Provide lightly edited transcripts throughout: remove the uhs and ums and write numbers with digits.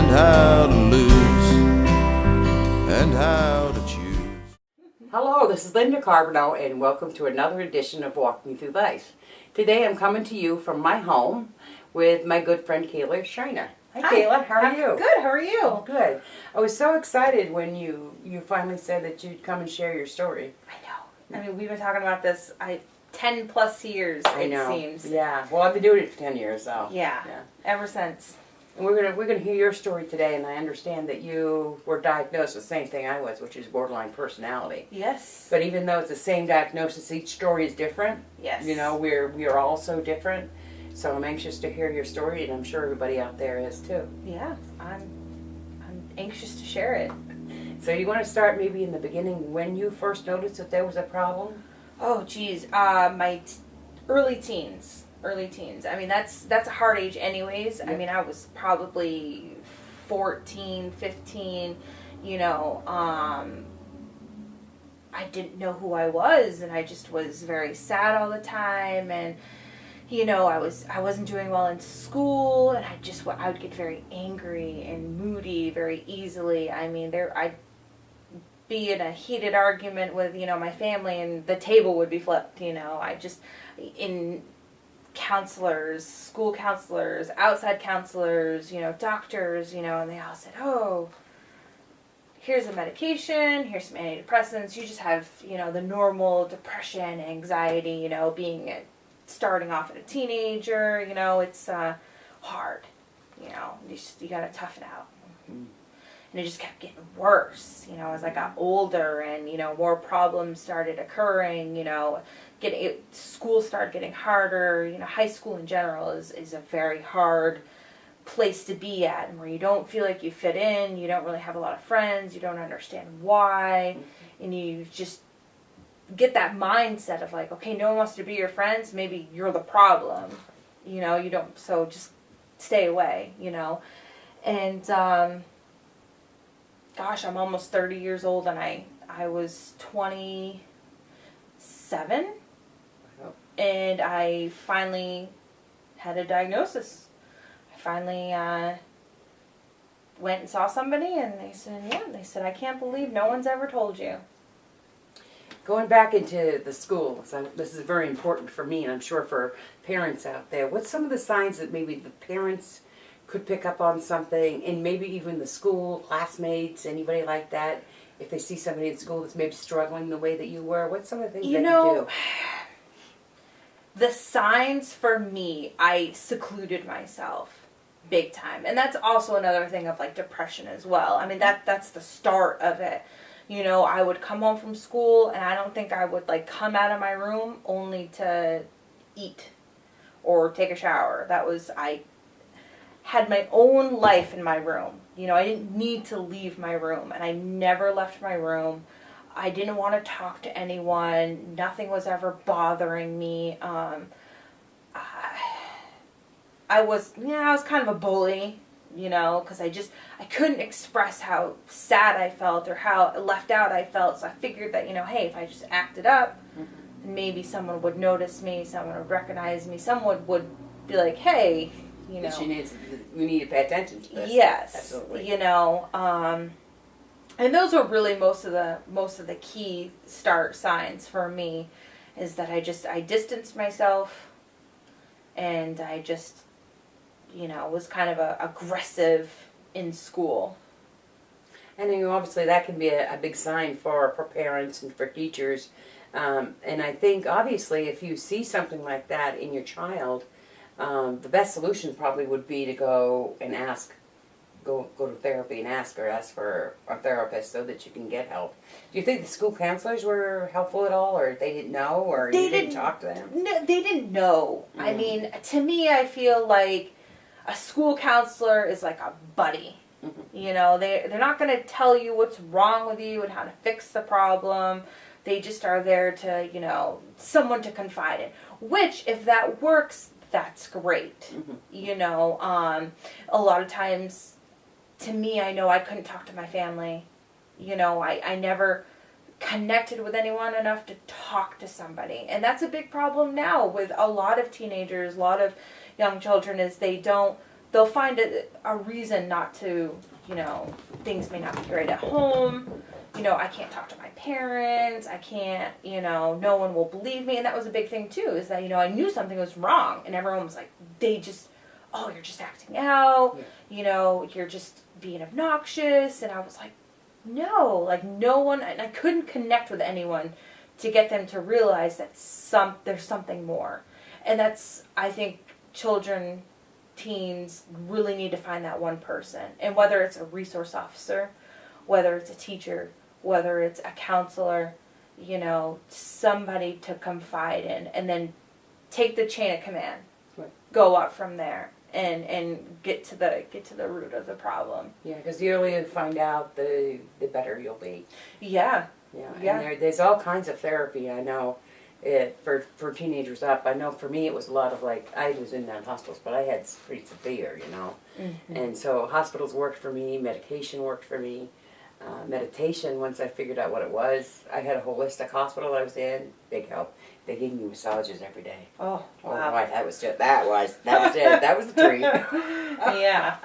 and how to lose and how to choose. Hello, this is Linda Carbonell and welcome to another edition of Walking Through Life. Today I'm coming to you from my home with my good friend Kayla Scheiner. Hi Kayla, how are you? Good, how are you? Oh, good. I was so excited when you finally said that you'd come and share your story. I know. I mean, we've been talking about this 10 plus years, I know. seems. Yeah. Well, I've been doing it for 10 years, so. Yeah. Ever since. And we're gonna hear your story today, and I understand that you were diagnosed with the same thing I was, which is borderline personality. Yes. But even though it's the same diagnosis, each story is different. Yes. You know, we are all so different. So I'm anxious to hear your story, and I'm sure everybody out there is too. Yeah, I'm anxious to share it. So you want to start maybe in the beginning when you first noticed that there was a problem? Oh, geez. My early teens. I mean, that's a hard age anyways. Yep. I mean, I was probably 14, 15, you know, I didn't know who I was, and I just was very sad all the time, and you know, I wasn't doing well in school, and I would get very angry and moody very easily. I mean, I'd be in a heated argument with, you know, my family, and the table would be flipped, you know. In counselors, school counselors, outside counselors, you know, doctors, you know, and they all said, oh, here's a medication, here's some antidepressants, you just have, you know, the normal depression, anxiety, you know, starting off as a teenager, you know, it's hard, you know, you gotta tough it out. Mm-hmm. And it just kept getting worse, you know, as I got older, and, you know, more problems started occurring, you know, school started getting harder, you know, high school in general is a very hard place to be at, and where you don't feel like you fit in, you don't really have a lot of friends, you don't understand why, mm-hmm. and you just get that mindset of like, okay, no one wants to be your friends, maybe you're the problem, you know, so just stay away, you know. And gosh, I'm almost 30 years old, and I was 27, and I finally had a diagnosis. I finally went and saw somebody, and they said, I can't believe no one's ever told you. Going back into the school, so this is very important for me, and I'm sure for parents out there. What's some of the signs that maybe the parents could pick up on something, and maybe even the school, classmates, anybody like that, if they see somebody in school that's maybe struggling the way that you were? What's some of the things that you do? The signs for me, I secluded myself big time. And that's also another thing of like depression as well. I mean, that's the start of it. You know, I would come home from school, and I don't think I would like come out of my room only to eat or take a shower. I had my own life in my room. You know, I didn't need to leave my room, and I never left my room. I didn't want to talk to anyone. Nothing was ever bothering me. I was kind of a bully, you know, because I couldn't express how sad I felt or how left out I felt. So I figured that, you know, hey, if I just acted up, mm-hmm. maybe someone would notice me, someone would recognize me, someone would be like, hey, you know. We need to pay attention to this. Yes. Absolutely. You know, and those were really most of the key start signs for me, is that I distanced myself, and I just, you know, was kind of aggressive in school. And you know, obviously that can be a big sign for parents and for teachers. And I think obviously if you see something like that in your child, the best solution probably would be to go and go to therapy and ask for a therapist so that you can get help. Do you think the school counselors were helpful at all, or they didn't know, or you didn't talk to them? No, they didn't know. Mm-hmm. I mean, to me, I feel like a school counselor is like a buddy. Mm-hmm. You know, they're not going to tell you what's wrong with you and how to fix the problem. They just are there to, you know, someone to confide in. Which, if that works, that's great. Mm-hmm. You know, a lot of times, to me, I know I couldn't talk to my family. You know, I never connected with anyone enough to talk to somebody. And that's a big problem now with a lot of teenagers, a lot of young children, is they don't they'll find a reason not to, you know, things may not be great at home. You know, I can't talk to my parents. I can't, you know, no one will believe me. And that was a big thing too, is that, you know, I knew something was wrong. And everyone was like, oh, you're just acting out. Yeah. You know, you're just being obnoxious. And I was like, no, like no one, and I couldn't connect with anyone to get them to realize that there's something more. And that's, I think, children, teens really need to find that one person. And whether it's a resource officer, whether it's a teacher, whether it's a counselor, you know, somebody to confide in, and then take the chain of command, right. Go up from there, and get to the root of the problem. Yeah, because the earlier you find out, the better you'll be. Yeah. Yeah. And there's all kinds of therapy. I know, for teenagers up. I know for me it was a lot of like, I was in hospitals, but I had pretty severe, you know, and so hospitals worked for me. Medication worked for me. Meditation, once I figured out what it was, I had a holistic hospital I was in, big help. They gave me massages every day. Oh, wow. Oh, boy, that was it. That was it. That was the treat. Yeah.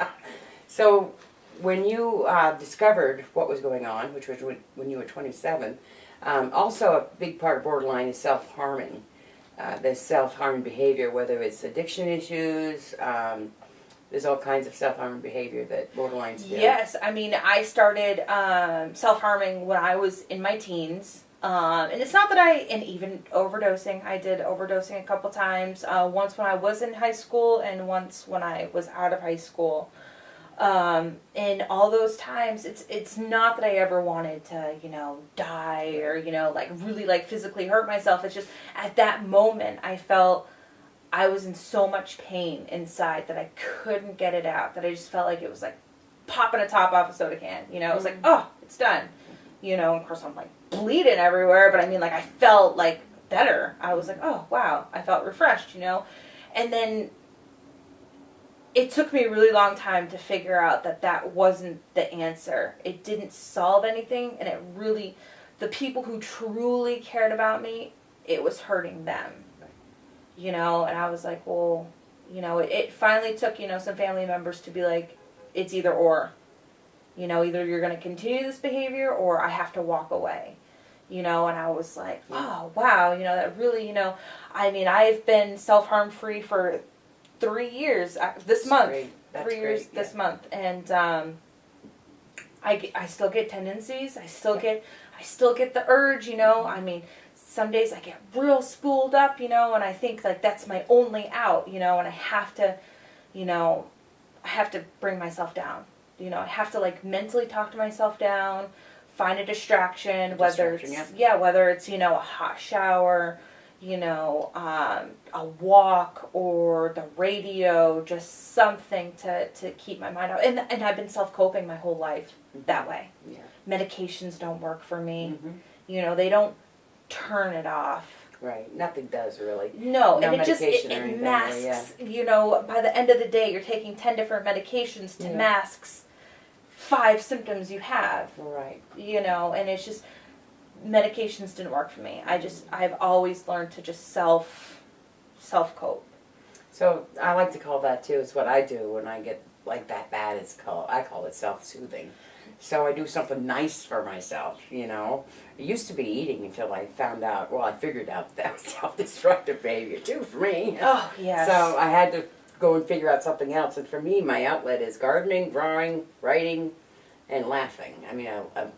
So, when you discovered what was going on, which was when you were 27, also a big part of borderline is self-harming. The self-harming behavior, whether it's addiction issues, there's all kinds of self-harming behavior that borderlines do. Yes, I mean, I started self-harming when I was in my teens. And it's not that and even overdosing. I did overdosing a couple times. Once when I was in high school and once when I was out of high school. And all those times, it's not that I ever wanted to, you know, die or, you know, like really like physically hurt myself. It's just at that moment I felt I was in so much pain inside that I couldn't get it out, that I just felt like it was like popping a top off a soda can, you know. It was like, oh, it's done, you know. And of course I'm like bleeding everywhere, but I mean, like, I felt like better. I was like, oh wow, I felt refreshed, you know. And then it took me a really long time to figure out that wasn't the answer. It didn't solve anything, and it really, the people who truly cared about me, it was hurting them. You know, and I was like, well, you know, it finally took, you know, some family members to be like, it's either or. You know, either you're going to continue this behavior or I have to walk away. You know, and I was like, oh, wow, you know, that really, you know, I mean, I've been self-harm free for 3 years this month. That's 3 years great, yeah. This month. And I still get tendencies. I still get the urge, you know. I mean, some days I get real spooled up, you know, and I think like that's my only out, you know, and I have to, you know, bring myself down. You know, I have to like mentally talk to myself down, find a distraction, whether it's, you know, a hot shower, you know, a walk or the radio, just something to keep my mind out. And I've been self-coping my whole life that way. Yeah. Medications don't work for me. You know, they don't turn it off. Right. Nothing does really. No, and it masks, you know, by the end of the day you're taking 10 different medications to masks 5 symptoms you have. Right. You know, and it's just, medications didn't work for me. I've always learned to just self-cope. So I like to call that too, it's what I do when I get like that bad. I call it self-soothing. So I do something nice for myself, you know. It used to be eating until I figured out that was self-destructive behavior too for me. Oh, yes. So I had to go and figure out something else. And for me, my outlet is gardening, drawing, writing, and laughing. I mean,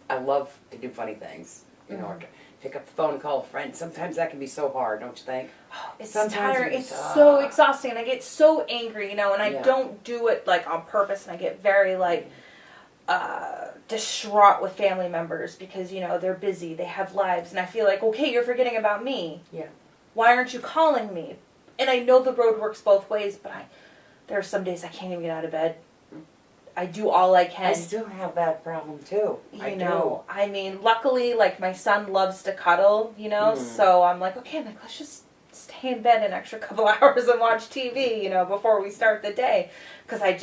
I love to do funny things, you know, or to pick up the phone and call a friend. Sometimes that can be so hard, don't you think? Oh, it's tiring. It's so exhausting, and I get so angry, you know, and I don't do it like on purpose, and I get very like distraught with family members because, you know, they're busy, they have lives, and I feel like, okay, you're forgetting about me. Yeah. Why aren't you calling me? And I know the road works both ways, but there are some days I can't even get out of bed. I do all I can. I still have that problem too. You know, I mean, luckily, like, my son loves to cuddle, you know, so I'm like, okay, let's just stay in bed an extra couple hours and watch TV, you know, before we start the day. Because I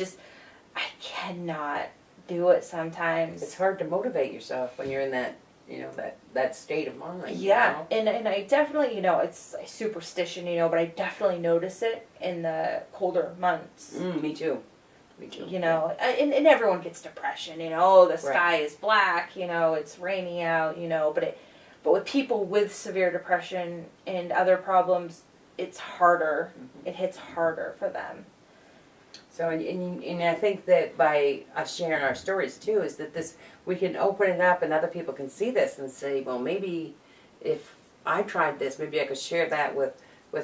cannot do it sometimes. It's hard to motivate yourself when you're in that, you know, that state of mind. Yeah, you know? and I definitely, you know, it's a superstition, you know, but I definitely notice it in the colder months. Me too. me too. You know, and everyone gets depression, you know, oh, the sky is black, you know, it's rainy out, you know, but with people with severe depression and other problems, it's harder. It hits harder for them. So, and I think that by us sharing our stories too, is that we can open it up and other people can see this and say, well, maybe if I tried this, maybe I could share that with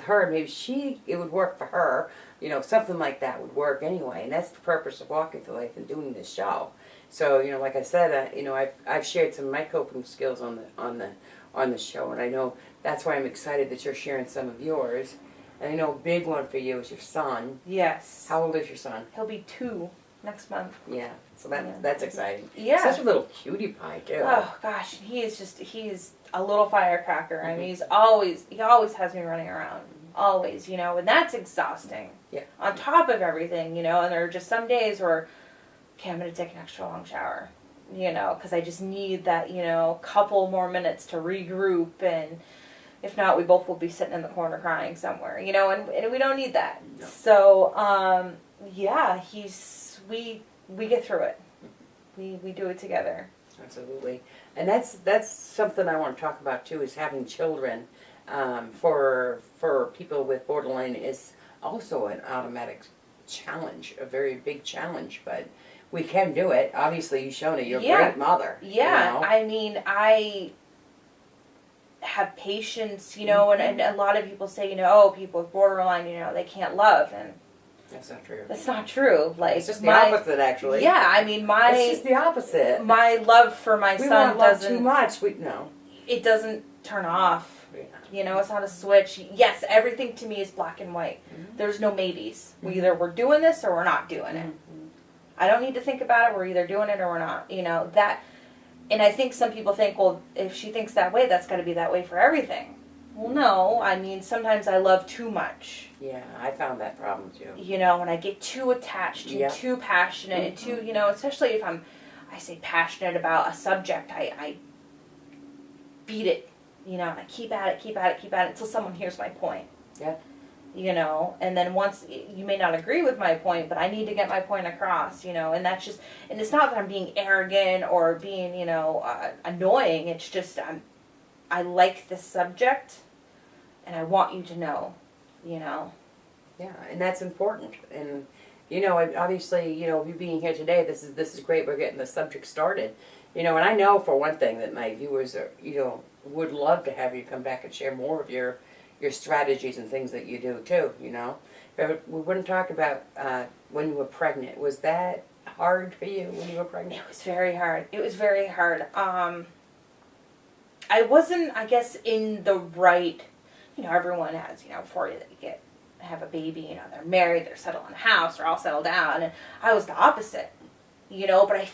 her. Maybe it would work for her. You know, something like that would work anyway. And that's the purpose of Walking Through Life and doing this show. So, you know, like I said, you know, I've shared some of my coping skills on the show, and I know that's why I'm excited that you're sharing some of yours. And I know a big one for you is your son. Yes. How old is your son? He'll be 2 next month. Yeah. So that's exciting. Yeah. Such a little cutie pie too. Oh gosh, he is a little firecracker. I mean, he always has me running around. Always, you know, and that's exhausting. Yeah. On top of everything, you know, and there are just some days where, okay, I'm going to take an extra long shower, you know, because I just need that, you know, couple more minutes to regroup, and if not, we both will be sitting in the corner crying somewhere, you know, and we don't need that. No. So, yeah, we get through it. We do it together. Absolutely. And that's something I want to talk about too, is having children for people with borderline is also an automatic challenge, a very big challenge, but we can do it. Obviously, you've shown it. You're a great mother. Yeah, you know? I mean, I have patience, you know, and a lot of people say, you know, oh, people with borderline, you know, they can't love, and that's not true. That's not true. Like, it's just the opposite, actually. Yeah, I mean, it's just the opposite. My love for my son doesn't too much. It doesn't turn off. Yeah. You know, it's not a switch. Yes, everything to me is black and white. Mm-hmm. There's no maybes. Either we're doing this or we're not doing it. Mm-hmm. I don't need to think about it. We're either doing it or we're not. You know, that. And I think some people think, well, if she thinks that way, that's got to be that way for everything. Well, no. I mean, sometimes I love too much. Yeah, I found that problem too. You know, when I get too attached and too passionate and too, you know, especially if I say passionate about a subject, I beat it, you know, and I keep at it until someone hears my point. Yeah. You know, and then once, you may not agree with my point, but I need to get my point across, you know, and that's just, and it's not that I'm being arrogant or being, you know, annoying. It's just, I like this subject and I want you to know, you know. Yeah, and that's important. And, you know, obviously, you know, you being here today, this is great. We're getting the subject started. You know, and I know for one thing that my viewers are, you know, would love to have you come back and share more of your strategies and things that you do too, you know. But we wouldn't talk about when you were pregnant. Was that hard for you when you were pregnant? It was very hard. I wasn't, I guess, in the right, you know, everyone has, you know, before you have a baby, you know, they're married, they're settled in a house, they're all settled down, and I was the opposite, you know, but I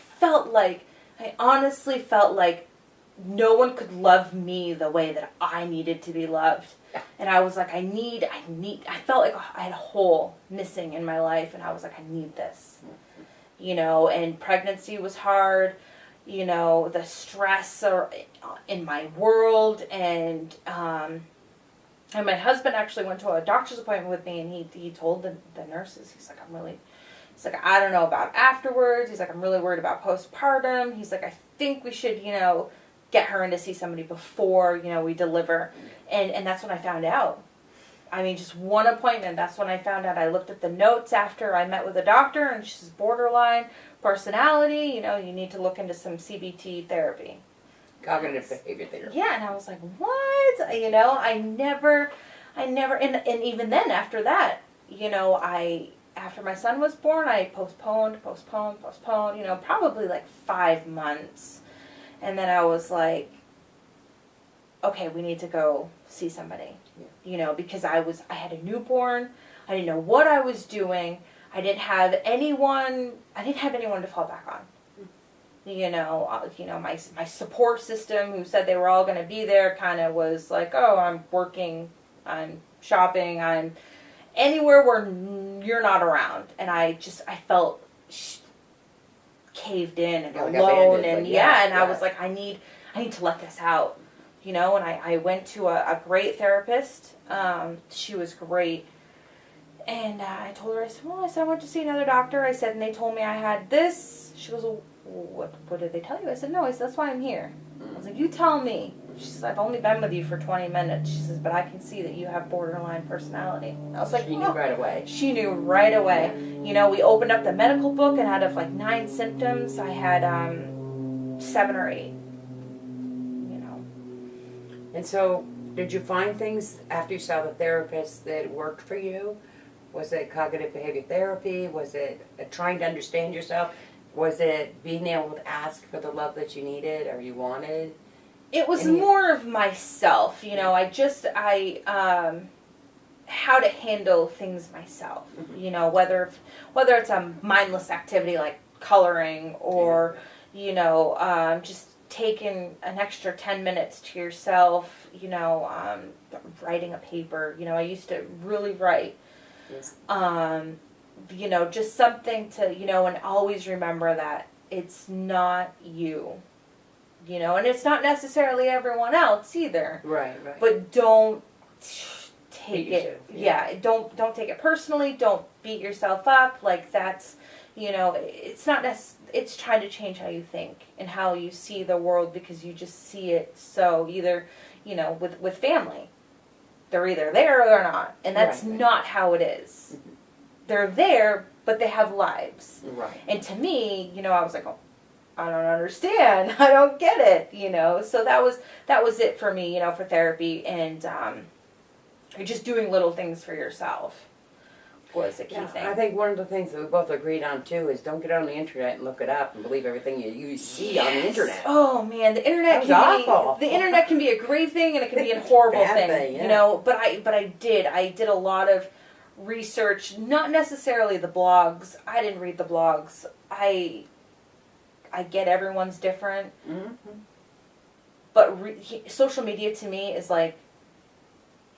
honestly felt like no one could love me the way that I needed to be loved. And I was like, I felt like I had a hole missing in my life, and I was like, I need this, you know, and pregnancy was hard, you know, the stress in my world, and my husband actually went to a doctor's appointment with me, and he told the nurses, he's like, I don't know about afterwards, he's like, I'm really worried about postpartum, he's like, I think we should, you know, get her in to see somebody before, you know, we deliver. And that's when I found out. I mean, just one appointment, that's when I found out. I looked at the notes after I met with the doctor, and she says, borderline personality, you know, you need to look into some CBT therapy. Cognitive behavior therapy. Yeah, and I was like, what? You know, I never, and even then, after that, you know, after my son was born, I postponed, you know, probably like 5 months. And then I was like, okay, we need to go see somebody, you know, because I had a newborn. I didn't know what I was doing. I didn't have anyone to fall back on. You know, my support system, who said they were all going to be there, kind of was like, oh, I'm working, I'm shopping, I'm anywhere where you're not around. And I felt caved in and alone, and I was like, I need to let this out, you know. And I went to a great therapist. She was great, And I told her, I said, well, I went to see another doctor. I said, and they told me I had this. She goes, well, what did they tell you? I said, no. I said, that's why I'm here. I was like, you tell me. She says, I've only been with you for 20 minutes. She says, but I can see that you have borderline personality. I was like, she knew right away. She knew right away. You know, we opened up the medical book, and out of like 9 symptoms, I had 7 or 8. You know. And so, did you find things after you saw the therapist that worked for you? Was it cognitive behavior therapy? Was it trying to understand yourself? Was it being able to ask for the love that you needed or you wanted? It was more of myself, you know. How to handle things myself, you know, whether it's a mindless activity like coloring or, you know, just taking an extra 10 minutes to yourself, you know, writing a paper. You know, I used to really write. Yes. You know, just something to, you know, and always remember that it's not you, you know, and it's not necessarily everyone else either. Right. But don't take Beat it. yourself, Yeah, don't take it personally. Don't beat yourself up. Like that's, you know, it's not it's trying to change how you think and how you see the world, because you just see it so either, you know, with family. They're either there or they're not. And that's not how it is. Mm-hmm. They're there, but they have lives. Right. And to me, you know, I was like, oh, I don't understand. I don't get it, you know. So that was it for me, you know, for therapy. And just doing little things for yourself was a key thing. I think one of the things that we both agreed on, too, is don't get on the internet and look it up and believe everything you see on the internet. Oh, man, the internet the internet can be a great thing and it can be a horrible thing, you know, but I did a lot of research, not necessarily the blogs. I didn't read the blogs. I get everyone's different, but social media to me is like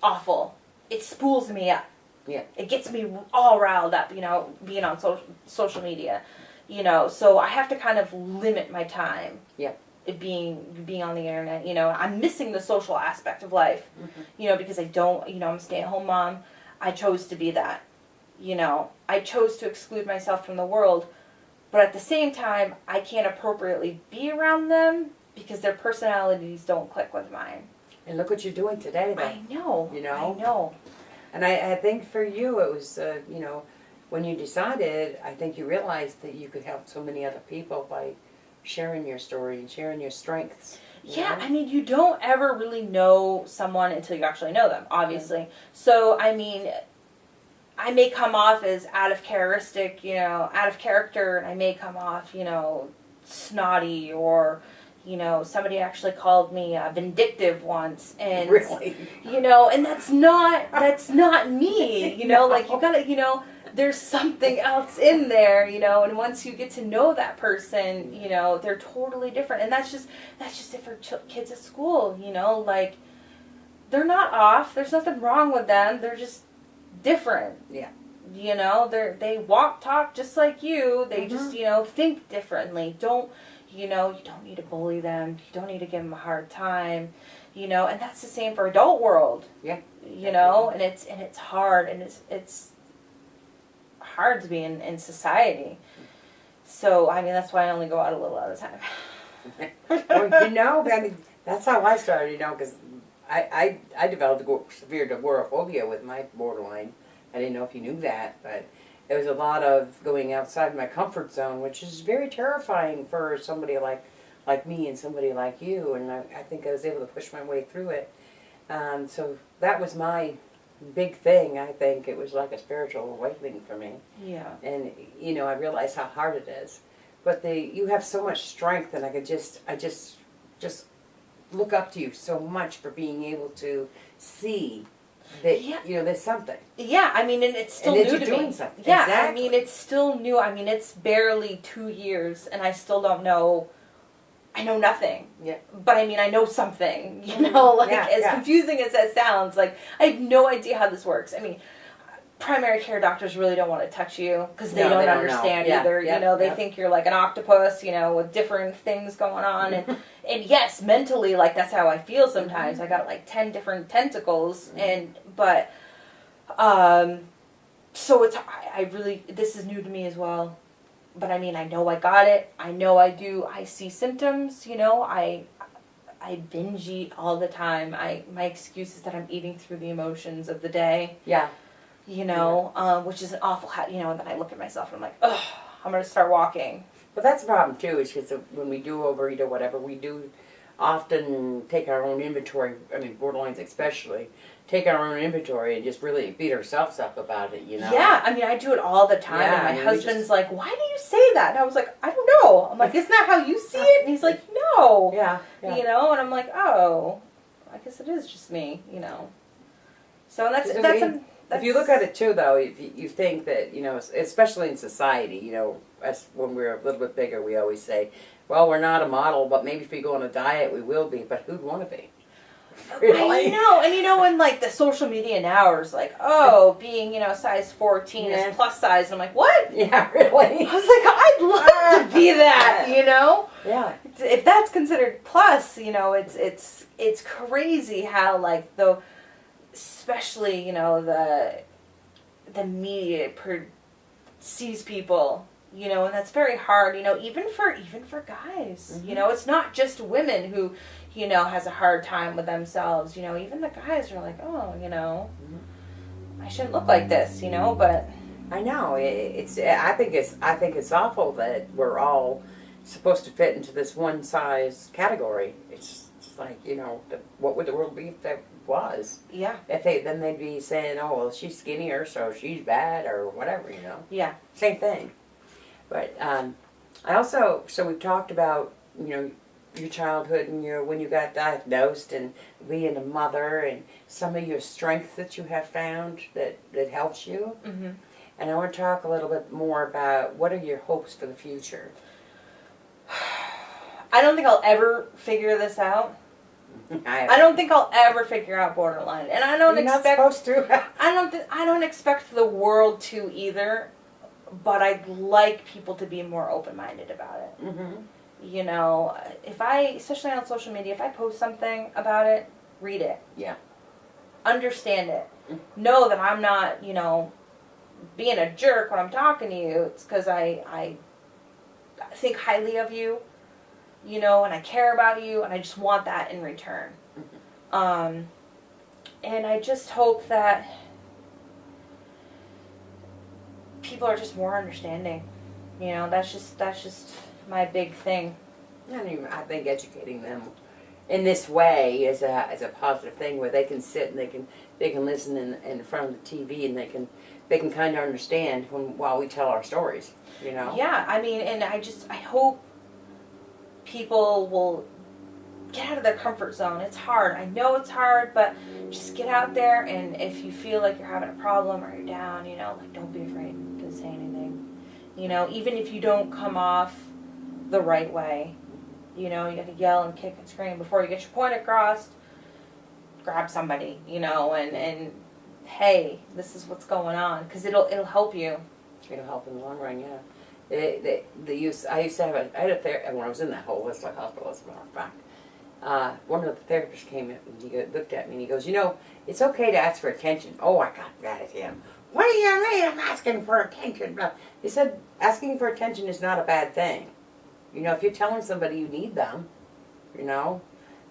awful. It spools me up. Yeah. It gets me all riled up, you know, being on social media, you know, so I have to kind of limit my time. Yeah. Being on the internet, you know, I'm missing the social aspect of life, you know, because I don't, you know, I'm a stay-at-home mom. I chose to be that, you know, I chose to exclude myself from the world, but at the same time, I can't appropriately be around them because their personalities don't click with mine. And look what you're doing today, though. I know. You know? I know. And I think for you, it was, you know, when you decided, I think you realized that you could help so many other people by sharing your story and sharing your strengths. Yeah, know? I mean, you don't ever really know someone until you actually know them, obviously. Yeah. So, I mean, I may come off as out of character, and I may come off, you know, snotty, or, you know, somebody actually called me vindictive once, and really, you know, and that's not me, you know, like you gotta, you know, there's something else in there, you know, and once you get to know that person, you know, they're totally different, and that's just it for kids at school, you know, like they're not off, there's nothing wrong with them, they're just different. Yeah. You know, they walk, talk just like you, they just, you know, think differently. You know, you don't need to bully them. You don't need to give them a hard time. You know, and that's the same for adult world. Yeah. You know, and it's hard, and it's hard to be in society. So, I mean, that's why I only go out a little at a time. Well, you know, that's how I started, you know, because I developed severe agoraphobia with my borderline. I didn't know if you knew that, but it was a lot of going outside my comfort zone, which is very terrifying for somebody like me and somebody like you, and I think I was able to push my way through it. So that was my big thing. I think it was like a spiritual awakening for me. Yeah. And, you know, I realized how hard it is. But you have so much strength, and I just look up to you so much for being able to see that, you know, there's something. Yeah, I mean, and it's still new to doing me. Something. Yeah, exactly. I mean, it's still new. I mean, it's barely 2 years, and I still don't know. I know nothing. Yeah. But I mean, I know something. You know, like as confusing as that sounds, like I have no idea how this works. I mean, primary care doctors really don't want to touch you because they don't understand either. You know, they think you're like an octopus, you know, with different things going on. And yes, mentally, like that's how I feel sometimes. I got like 10 different tentacles, but so I really, this is new to me as well. But I mean, I know I got it. I know I do. I see symptoms, you know. I binge eat all the time. My excuse is that I'm eating through the emotions of the day. Yeah. You know, which is an awful, you know, and then I look at myself and I'm like, ugh, I'm going to start walking. But that's the problem too, is because when we do overeat or whatever, we do often take our own inventory, I mean, borderlines especially, take our own inventory and just really beat ourselves up about it, you know? Yeah, I mean, I do it all the time. Yeah, and I my mean, husband's like, why do you say that? And I was like, I don't know. I'm like, isn't that how you see it? And he's like, no. Yeah. You know, and I'm like, oh, I guess it is just me, you know. So that's if you look at it too, though, if you think that, you know, especially in society, you know, us when we're a little bit bigger, we always say, well, we're not a model, but maybe if we go on a diet, we will be. But who'd want to be? Really? I know, and you know, when like the social media now is like, oh, being, you know, size 14 is plus size. And I'm like, what? Yeah, really? I was like, I'd love to be that, you know? Yeah. If that's considered plus, you know, it's crazy how like especially, you know, the media sees people, you know, and that's very hard, you know, even for guys. Mm-hmm. You know, it's not just women who, you know, has a hard time with themselves, you know, even the guys are like, oh, you know, I shouldn't look like this, you know, but I know I think it's awful that we're all supposed to fit into this one size category. It's like, you know, what would the world be if that was? yeah, Then they'd be saying, oh, well, she's skinnier, so she's bad, or whatever, you know. yeah, Same thing. But I also, so we've talked about, you know, your childhood and when you got diagnosed and being a mother and some of your strengths that you have found that helps you. mm-hmm. And I want to talk a little bit more about what are your hopes for the future. I don't think I'll ever figure this out. I don't think I'll ever figure out borderline, and I don't expect. Not supposed to. I don't expect the world to either, but I'd like people to be more open-minded about it. Mm-hmm. You know, especially on social media, if I post something about it, read it. Yeah. Understand it. Know that I'm not, you know, being a jerk when I'm talking to you. It's because I think highly of you, you know, and I care about you, and I just want that in return. Mm-hmm. And I just hope that people are just more understanding. You know, that's just my big thing. I think educating them in this way is a positive thing where they can sit and they can listen in front of the TV and they can kind of understand while we tell our stories, you know. Yeah, I mean, and I hope people will get out of their comfort zone. It's hard. I know it's hard, but just get out there, and if you feel like you're having a problem or you're down, you know, like, don't be afraid to say anything. You know, even if you don't come off the right way, you know, you got to yell and kick and scream before you get your point across. Grab somebody, you know, and hey, this is what's going on, because it'll help you. It'll help in the long run, yeah. I used to have I had a therapist when I was in that whole Westlake Hospital, as a matter of fact. One of the therapists came in and he looked at me and he goes, you know, it's okay to ask for attention. Oh, I got mad at him. What do you mean I'm asking for attention? He said, asking for attention is not a bad thing. You know, if you're telling somebody you need them, you know.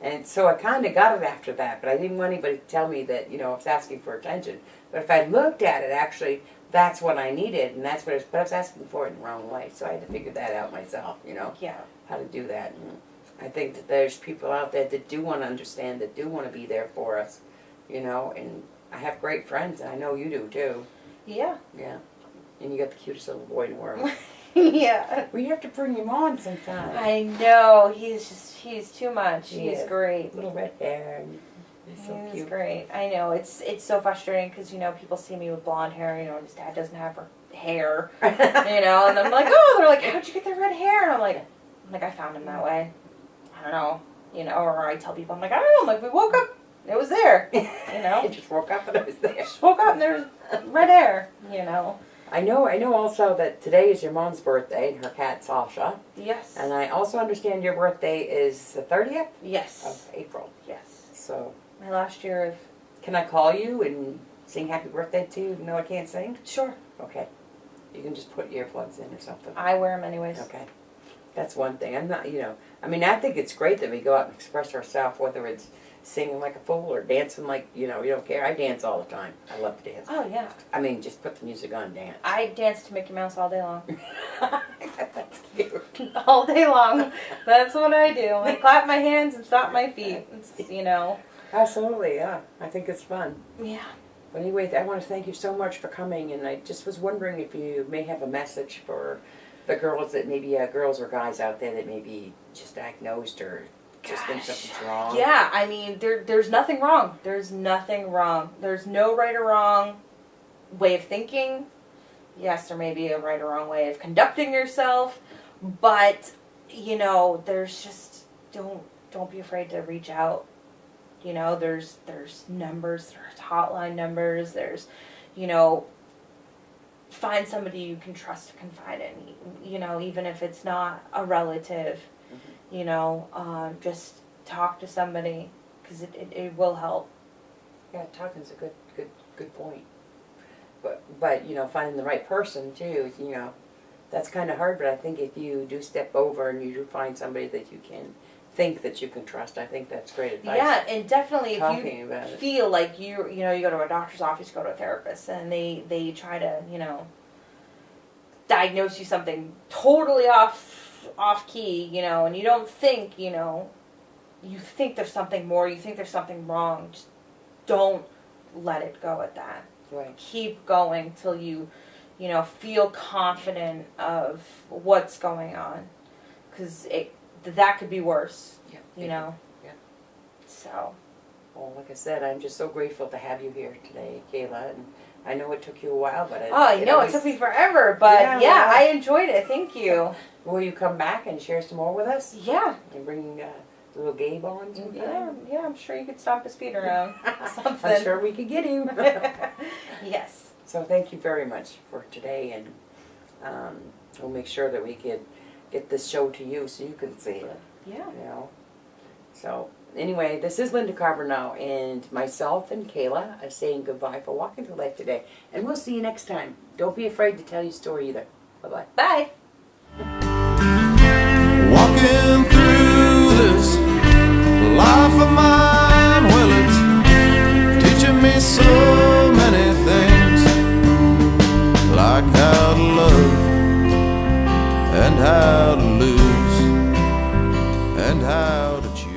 And so I kind of got it after that, but I didn't want anybody to tell me that, you know, I was asking for attention. But if I looked at it, actually, that's what I needed, and that's what but I was asking for it in the wrong way. So I had to figure that out myself, you know, how to do that. And I think that there's people out there that do want to understand, that do want to be there for us, you know, and I have great friends, and I know you do, too. Yeah. Yeah. And you got the cutest little boy in the world. Yeah. We have to bring him on sometime. I know. He's too much. He's great. Little red hair. And he's so cute. He's great. I know. It's so frustrating because, you know, people see me with blonde hair, you know, and his dad doesn't have hair, you know, and I'm like, oh, they're like, how'd you get that red hair? And I'm like, I found him that way. I don't know, you know, or I tell people, I'm like, I don't know, like, we woke up, it was there, you know. You just woke up and it was there. Just woke up and there's red hair, you know. I know also that today is your mom's birthday and her cat Sasha. Yes. And I also understand your birthday is the 30th? Yes. Of April. Yes. So. My last year of... Can I call you and sing happy birthday to you, even though I can't sing? Sure. Okay. You can just put earplugs in or something. I wear them anyways. Okay. That's one thing. I'm not, I mean, I think it's great that we go out and express ourselves, whether it's singing like a fool or dancing like, you don't care. I dance all the time. I love to dance. Oh, yeah. I mean, just put the music on and dance. I dance to Mickey Mouse all day long. That's cute. All day long. That's what I do. I clap my hands and stomp my feet. It's, Absolutely, yeah. I think it's fun. Yeah. But anyway, I want to thank you so much for coming, and I just was wondering if you may have a message for the girls that maybe, girls or guys out there that may be just diagnosed or just think something's wrong. Yeah, I mean, there's nothing wrong. There's nothing wrong. There's no right or wrong way of thinking. Yes, there may be a right or wrong way of conducting yourself, but, there's just, don't be afraid to reach out. There's numbers, there's hotline numbers, there's, find somebody you can trust to confide in, even if it's not a relative, just talk to somebody, because it will help. Yeah, talking's a good point. But finding the right person too, that's kind of hard, but I think if you do step over and you do find somebody that you can think that you can trust, I think that's great advice. Yeah, and definitely if you about it. feel like you go to a doctor's office, you go to a therapist, and they try to, diagnose you something totally off key, and you don't think, you think there's something more, you think there's something wrong, just don't let it go at that. Right. Keep going till you feel confident of what's going on, because that could be worse. Yeah. Yeah. So. Well, like I said, I'm just so grateful to have you here today, Kayla. And I know it took you a while, but it took me forever, but yeah, I enjoyed it. Thank you. Will you come back and share some more with us? Yeah. And bring little Gabe on sometime? Yeah, I'm sure you could stomp his feet around. Something. I'm sure we could get him. Yes. So thank you very much for today, and we'll make sure that we could get this show to you so you can see it. Yeah. So anyway, this is Linda Carver now, and myself and Kayla are saying goodbye for Walking Through Life today, and we'll see you next time. Don't be afraid to tell your story either. Bye-bye. Bye. Walking through this life of mine, well, it's teaching me so many things, like how to love and how to lose and how to choose.